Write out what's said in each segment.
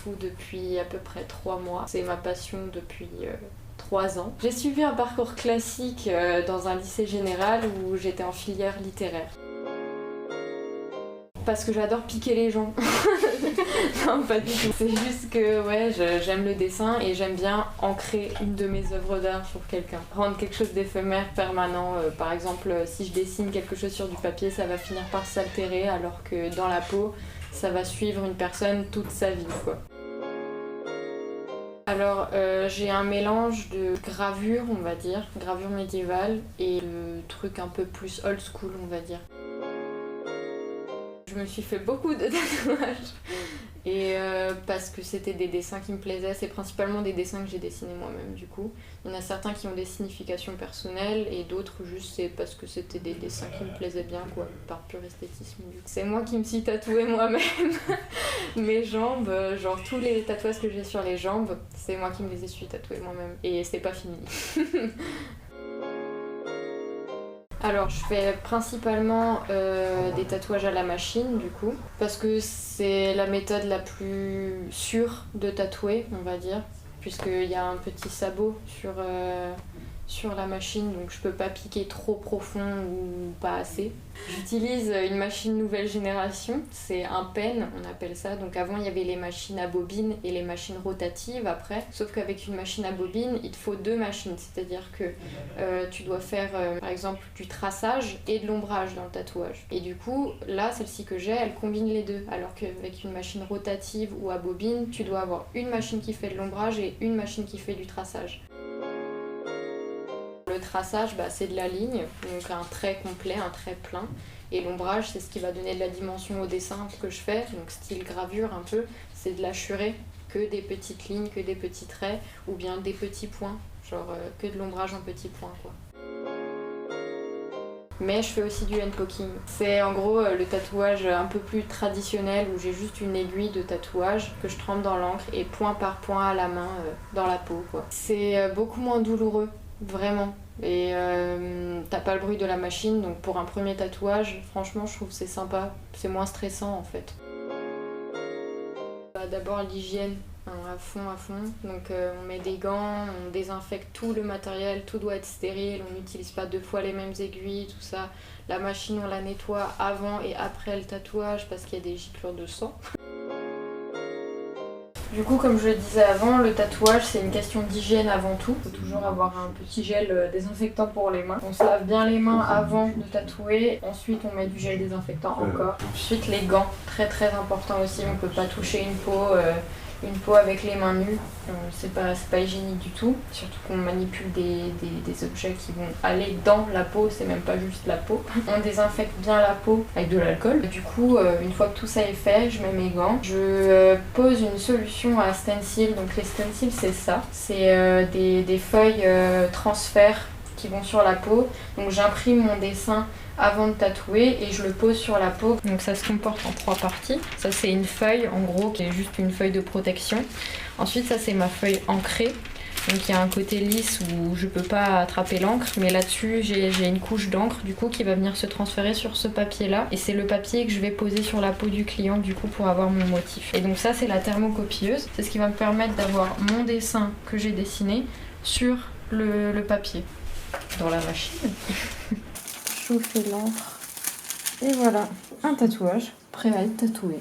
tatoue depuis à peu près 3 mois. C'est ma passion depuis 3 ans. J'ai suivi un parcours classique dans un lycée général où j'étais en filière littéraire. Parce que j'adore piquer les gens. Non, pas du tout. C'est juste que ouais, j'aime le dessin et j'aime bien ancrer une de mes œuvres d'art sur quelqu'un. Rendre quelque chose d'éphémère, permanent. Par exemple, si je dessine quelque chose sur du papier, ça va finir par s'altérer, alors que dans la peau, ça va suivre une personne toute sa vie, quoi. Alors, j'ai un mélange de gravure, on va dire, gravure médiévale, et de trucs un peu plus old school, on va dire. Je me suis fait beaucoup de tatouages et parce que c'était des dessins qui me plaisaient, c'est principalement des dessins que j'ai dessinés moi-même du coup. Il y en a certains qui ont des significations personnelles et d'autres juste c'est parce que c'était des dessins qui me plaisaient bien quoi, par pur esthétisme. C'est moi qui me suis tatouée moi-même. Mes jambes, genre tous les tatouages que j'ai sur les jambes, c'est moi qui me les suis tatoués moi-même et c'est pas fini. Alors je fais principalement des tatouages à la machine du coup, parce que c'est la méthode la plus sûre de tatouer, on va dire, puisqu'il y a un petit sabot sur la machine, donc je peux pas piquer trop profond ou pas assez. J'utilise une machine nouvelle génération, c'est un pen, on appelle ça. Donc avant il y avait les machines à bobine et les machines rotatives après. Sauf qu'avec une machine à bobine, il te faut 2 machines. C'est-à-dire que tu dois faire par exemple du traçage et de l'ombrage dans le tatouage. Et du coup, là, celle-ci que j'ai, elle combine les deux. Alors qu'avec une machine rotative ou à bobine, tu dois avoir une machine qui fait de l'ombrage et une machine qui fait du traçage. Le traçage, c'est de la ligne, donc un trait complet, un trait plein. Et l'ombrage, c'est ce qui va donner de la dimension au dessin que je fais, donc style gravure un peu. C'est de l'acherer, que des petites lignes, que des petits traits, ou bien des petits points, genre que de l'ombrage en petits points, quoi. Mais je fais aussi du handpoking. C'est en gros le tatouage un peu plus traditionnel où j'ai juste une aiguille de tatouage que je trempe dans l'encre et point par point à la main dans la peau, quoi. C'est beaucoup moins douloureux. Vraiment. Et t'as pas le bruit de la machine, donc pour un premier tatouage, franchement, je trouve que c'est sympa. C'est moins stressant en fait. D'abord l'hygiène, à fond. Donc on met des gants, on désinfecte tout le matériel, tout doit être stérile, on n'utilise pas 2 fois les mêmes aiguilles, tout ça. La machine, on la nettoie avant et après le tatouage parce qu'il y a des giclures de sang. Du coup, comme je le disais avant, le tatouage c'est une question d'hygiène avant tout. Il faut toujours avoir un petit gel désinfectant pour les mains. On se lave bien les mains avant de tatouer. Ensuite, on met du gel désinfectant encore. Ensuite, les gants, très important aussi. On peut pas toucher une peau avec les mains nues. C'est pas hygiénique du tout. Surtout qu'on manipule des objets qui vont aller dans la peau, c'est même pas juste la peau. On désinfecte bien la peau avec de l'alcool. Du coup, une fois que tout ça est fait, je mets mes gants. Je pose une solution à stencil. Donc les stencils, c'est ça. C'est des feuilles transfert qui vont sur la peau. Donc j'imprime mon dessin avant de tatouer et je le pose sur la peau. Donc ça se comporte en 3 parties. Ça c'est une feuille en gros qui est juste une feuille de protection. Ensuite ça c'est ma feuille ancrée. Donc il y a un côté lisse où je peux pas attraper l'encre, mais là-dessus j'ai une couche d'encre du coup qui va venir se transférer sur ce papier-là. Et c'est le papier que je vais poser sur la peau du client du coup pour avoir mon motif. Et donc ça c'est la thermocopieuse. C'est ce qui va me permettre d'avoir mon dessin que j'ai dessiné sur le papier dans la machine. Chauffer l'encre et voilà, un tatouage prêt à être tatoué.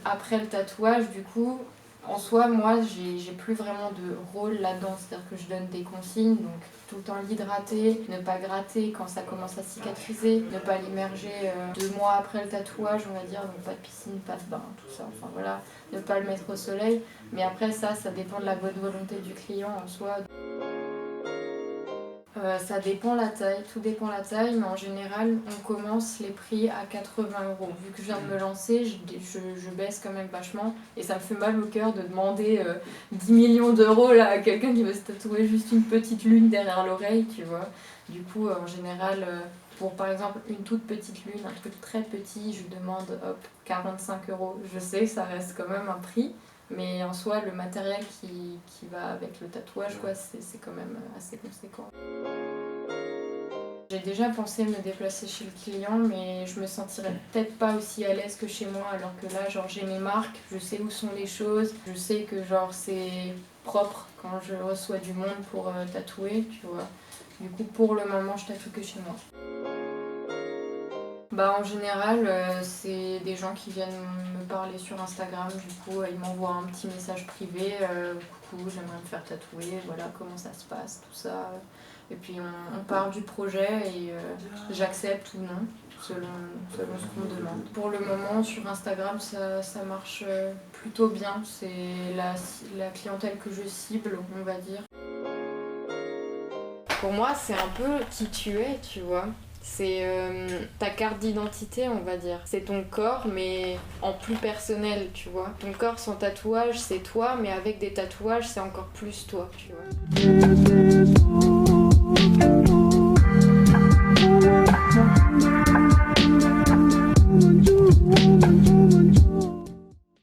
Après le tatouage, du coup, en soi, moi, j'ai plus vraiment de rôle là-dedans. C'est-à-dire que je donne des consignes, donc tout le temps l'hydrater, ne pas gratter quand ça commence à cicatriser, ne pas l'immerger 2 mois après le tatouage, on va dire, donc pas de piscine, pas de bain, tout ça, enfin voilà, ne pas le mettre au soleil. Mais après ça dépend de la bonne volonté du client en soi. Ça dépend la taille, tout dépend la taille, mais en général, on commence les prix à 80 €. Vu que je viens de me lancer, je baisse quand même vachement et ça me fait mal au cœur de demander 10 millions d'euros là, à quelqu'un qui veut se tatouer juste une petite lune derrière l'oreille, tu vois. Du coup, en général, pour par exemple une toute petite lune, un truc très petit, je demande 45 €. Je sais, ça reste quand même un prix. Mais en soi, le matériel qui va avec le tatouage, quoi, c'est quand même assez conséquent. J'ai déjà pensé me déplacer chez le client, mais je me sentirais peut-être pas aussi à l'aise que chez moi, alors que là, genre, j'ai mes marques, je sais où sont les choses, je sais que genre c'est propre quand je reçois du monde pour tatouer, tu vois. Du coup, pour le moment, je tatoue que chez moi. Bah, en général, c'est des gens qui viennent me parler sur Instagram, du coup, ils m'envoient un petit message privé, coucou, j'aimerais me faire tatouer, voilà comment ça se passe, tout ça. Et puis on part du projet et j'accepte ou non, selon ce qu'on me demande. Pour le moment, sur Instagram, ça marche plutôt bien, c'est la clientèle que je cible, on va dire. Pour moi, c'est un peu qui tu es, tu vois. C'est ta carte d'identité, on va dire. C'est ton corps, mais en plus personnel, tu vois. Ton corps sans tatouage, c'est toi, mais avec des tatouages, c'est encore plus toi, tu vois.